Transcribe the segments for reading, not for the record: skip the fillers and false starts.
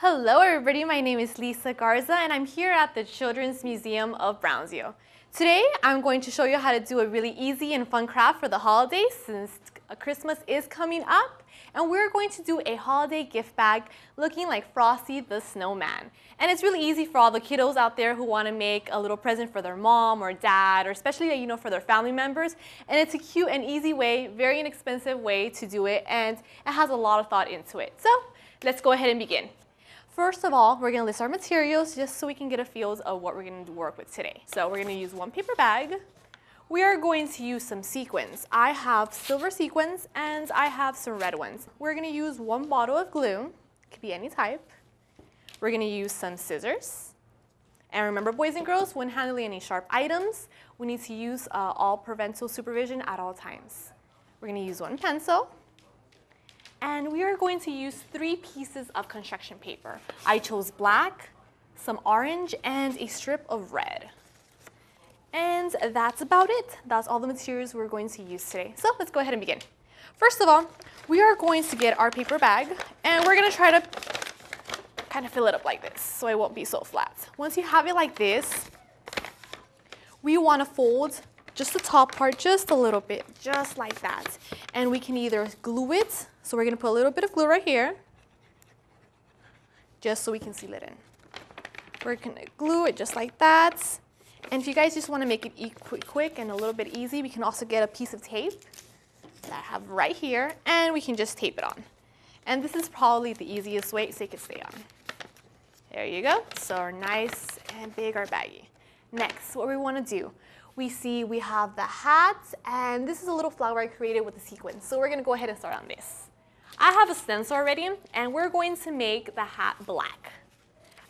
Hello everybody, my name is Lisa Garza and I'm here at the Children's Museum of Brownsville. Today I'm going to show you how to do a really easy and fun craft for the holidays since Christmas is coming up, and we're going to do a holiday gift bag looking like Frosty the Snowman. And it's really easy for all the kiddos out there who want to make a little present for their mom or dad, or especially for their family members. And it's a cute and easy way, very inexpensive way to do it, and it has a lot of thought into it. So let's go ahead and begin. First of all, we're going to list our materials just so we can get a feel of what we're going to work with today. So we're going to use one paper bag. We are going to use some sequins. I have silver sequins and I have some red ones. We're going to use one bottle of glue. It could be any type. We're going to use some scissors. And remember, boys and girls, when handling any sharp items, we need to use all parental supervision at all times. We're going to use one pencil. And we are going to use 3 pieces of construction paper. I chose black, some orange, and a strip of red. And that's about it. That's all the materials we're going to use today. So let's go ahead and begin. First of all, we are going to get our paper bag, and we're going to try to kind of fill it up like this so it won't be so flat. Once you have it like this, we want to fold just the top part just a little bit, just like that. And we can either glue it. So we're going to put a little bit of glue right here, just so we can seal it in. We're going to glue it just like that. And if you guys just want to make it quick and a little bit easy, we can also get a piece of tape that I have right here, and we can just tape it on. And this is probably the easiest way so it can stay on. There you go. So our nice and big our baggie. Next, what we want to do, we have the hat, and this is a little flower I created with the sequins. So we're going to go ahead and start on this. I have a stencil already, and we're going to make the hat black.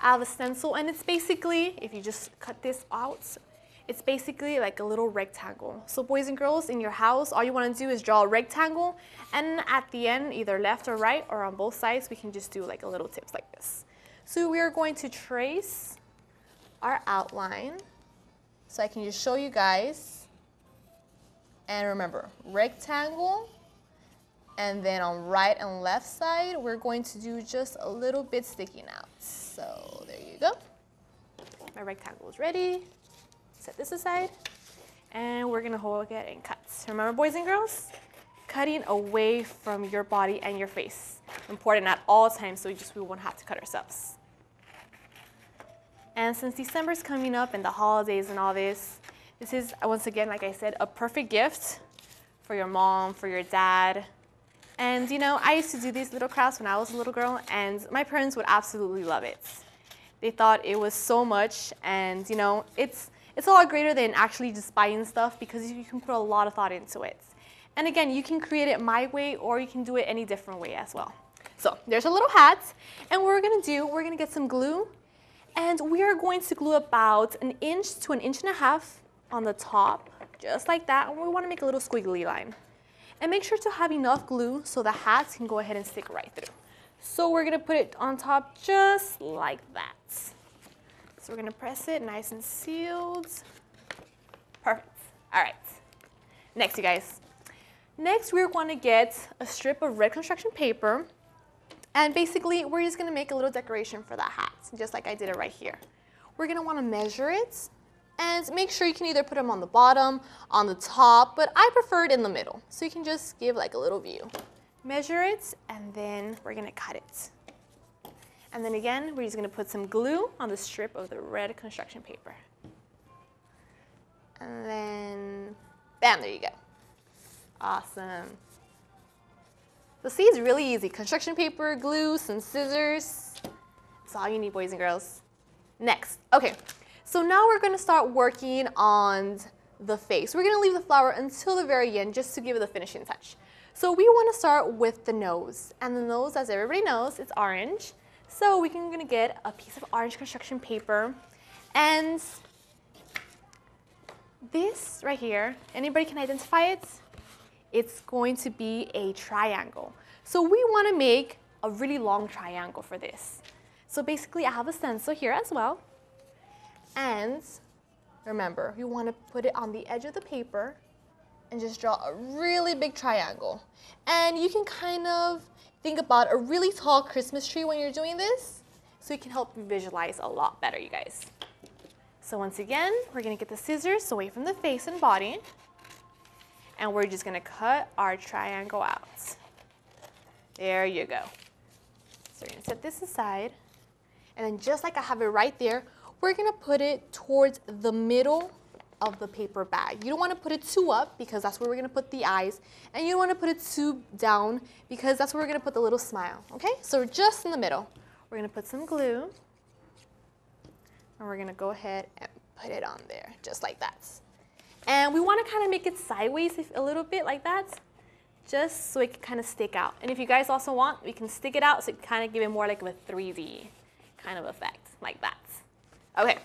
I have a stencil, and it's basically, if you just cut this out, it's basically like a little rectangle. So boys and girls, in your house, all you want to do is draw a rectangle, and at the end, either left or right, or on both sides, we can just do like a little tips like this. So we are going to trace our outline. So I can just show you guys. And remember, rectangle. And then on right and left side, we're going to do just a little bit sticking out. So there you go. My rectangle is ready. Set this aside. And we're going to hold it and cut. Remember, boys and girls, cutting away from your body and your face. Important at all times so we won't have to cut ourselves. And since December is coming up and the holidays and all this is, once again, like I said, a perfect gift for your mom, for your dad. And I used to do these little crafts when I was a little girl, and my parents would absolutely love it. They thought it was so much, and it's a lot greater than actually just buying stuff because you can put a lot of thought into it. And again, you can create it my way, or you can do it any different way as well. So there's a little hat, and what we're going to do, we're going to get some glue. And we are going to glue about 1 inch to 1.5 inches on the top, just like that. And we want to make a little squiggly line. And make sure to have enough glue so the hat can go ahead and stick right through. So we're going to put it on top just like that. So we're going to press it nice and sealed. Perfect. All right. Next, you guys. Next, we're going to get a strip of red construction paper. And basically, we're just going to make a little decoration for that hat, just like I did it right here. We're going to want to measure it, and make sure you can either put them on the bottom, on the top, but I prefer it in the middle, so you can just give like a little view. Measure it, and then we're going to cut it. And then again, we're just going to put some glue on the strip of the red construction paper. And then, bam, there you go. Awesome. So see, it's really easy. Construction paper, glue, some scissors. That's all you need, boys and girls. Next, okay. So now we're going to start working on the face. We're going to leave the flower until the very end just to give it the finishing touch. So we want to start with the nose. And the nose, as everybody knows, it's orange. So we're going to get a piece of orange construction paper. And this right here, anybody can identify it? It's going to be a triangle. So we want to make a really long triangle for this. So basically, I have a stencil here as well. And remember, you want to put it on the edge of the paper and just draw a really big triangle. And you can kind of think about a really tall Christmas tree when you're doing this. so it can help you visualize a lot better, you guys. So once again, we're gonna get the scissors away from the face and body, and we're just gonna cut our triangle out. There you go. So we're gonna set this aside, and then just like I have it right there, we're gonna put it towards the middle of the paper bag. You don't wanna put it too up because that's where we're gonna put the eyes, and you don't wanna put it too down because that's where we're gonna put the little smile, okay? So just in the middle. We're gonna put some glue, and we're gonna go ahead and put it on there, just like that. And we wanna kinda make it sideways a little bit like that, just so it can kind of stick out. And if you guys also want, we can stick it out so it kind of give it more like of a 3D kind of effect, like that. Okay,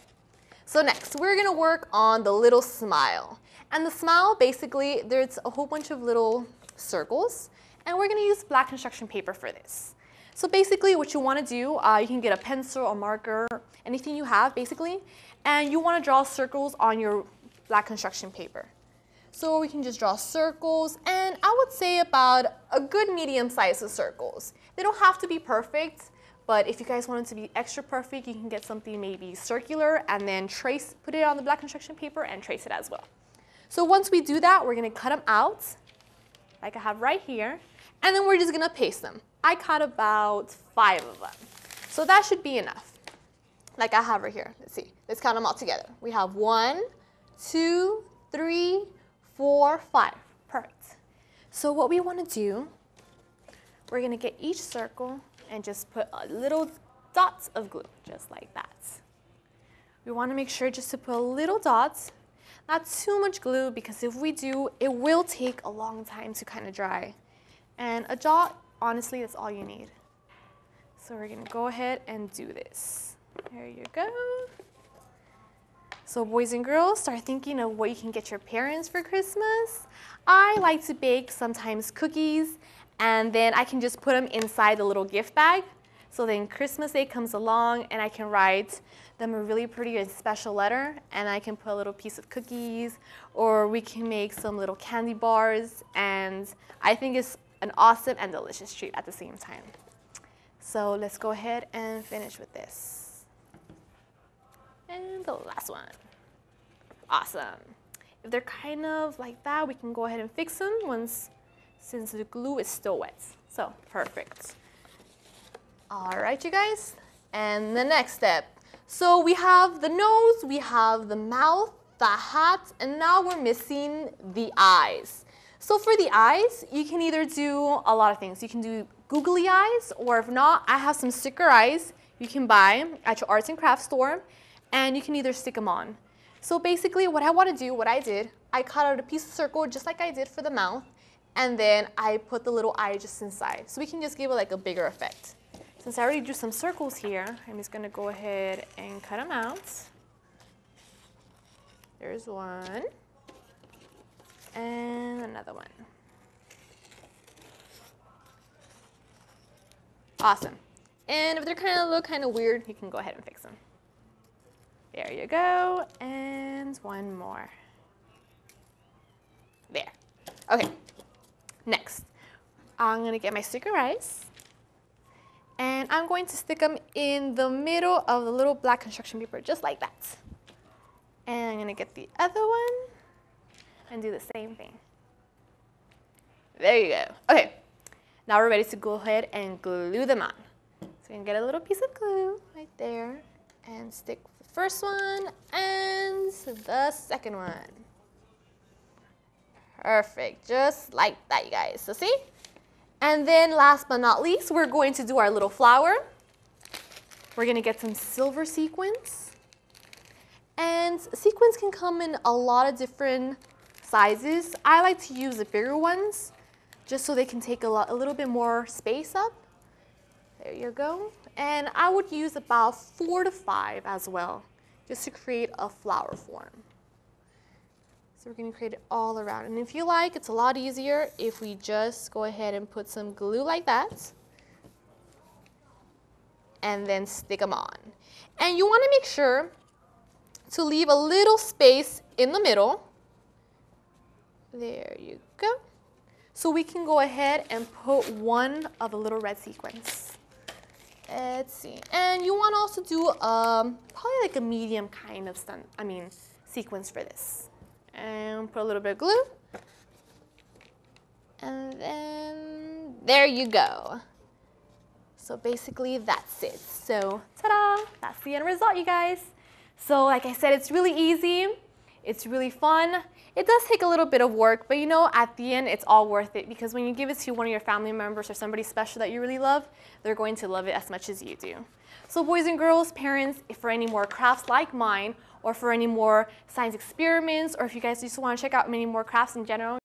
so next we're gonna work on the little smile. And the smile, basically, there's a whole bunch of little circles, and we're gonna use black construction paper for this. So basically what you wanna do, you can get a pencil, a marker, anything you have basically, and you wanna draw circles on your black construction paper. So we can just draw circles, and I would say about a good medium size of circles. They don't have to be perfect, but if you guys want it to be extra perfect, you can get something maybe circular and then put it on the black construction paper and trace it as well. So once we do that, we're gonna cut them out, like I have right here, and then we're just gonna paste them. I cut about 5 of them. So that should be enough, like I have right here. Let's see, let's count them all together. We have 1, 2, 3, 4, 5, perfect. So what we want to do, we're going to get each circle and just put a little dots of glue, just like that. We want to make sure just to put little dots, not too much glue, because if we do, it will take a long time to kind of dry. And a dot, honestly, that's all you need. So we're going to go ahead and do this. There you go. So boys and girls, start thinking of what you can get your parents for Christmas. I like to bake sometimes cookies, and then I can just put them inside the little gift bag. So then Christmas Day comes along, and I can write them a really pretty and special letter, and I can put a little piece of cookies, or we can make some little candy bars, and I think it's an awesome and delicious treat at the same time. So let's go ahead and finish with this. And the last one. Awesome. If they're kind of like that, we can go ahead and fix them since the glue is still wet. So perfect. All right, you guys. And the next step. So we have the nose, we have the mouth, the hat, and now we're missing the eyes. So for the eyes, you can either do a lot of things. You can do googly eyes, or if not, I have some sticker eyes you can buy at your arts and crafts store. And you can either stick them on. So basically what I want to do, what I did, I cut out a piece of circle just like I did for the mouth, and then I put the little eye just inside. So we can just give it like a bigger effect. Since I already drew some circles here, I'm just going to go ahead and cut them out. There's one. And another one. Awesome. And if they're kind of look kind of weird, you can go ahead and fix them. There you go, and one more. There. Okay, next, I'm gonna get my sticker eyes, and I'm going to stick them in the middle of the little black construction paper, just like that. And I'm gonna get the other one and do the same thing. There you go. Okay, now we're ready to go ahead and glue them on. So we're gonna get a little piece of glue right there and stick first one and the second one. Perfect, just like that, you guys. So see? And then last but not least, we're going to do our little flower. We're gonna get some silver sequins. And sequins can come in a lot of different sizes. I like to use the bigger ones just so they can take a little bit more space up. There you go. And I would use about 4 to 5 as well, just to create a flower form. So we're going to create it all around. And if you like, it's a lot easier if we just go ahead and put some glue like that, and then stick them on. And you want to make sure to leave a little space in the middle. There you go. So we can go ahead and put one of the little red sequins. Let's see. And you want to also do probably like a medium kind of sequence for this. And put a little bit of glue. And then there you go. So basically that's it. So ta-da, that's the end result, you guys. So like I said, it's really easy. It's really fun. It does take a little bit of work, but you know, at the end, it's all worth it because when you give it to one of your family members or somebody special that you really love, they're going to love it as much as you do. So boys and girls, parents, if for any more crafts like mine, or for any more science experiments, or if you guys just want to check out many more crafts in general,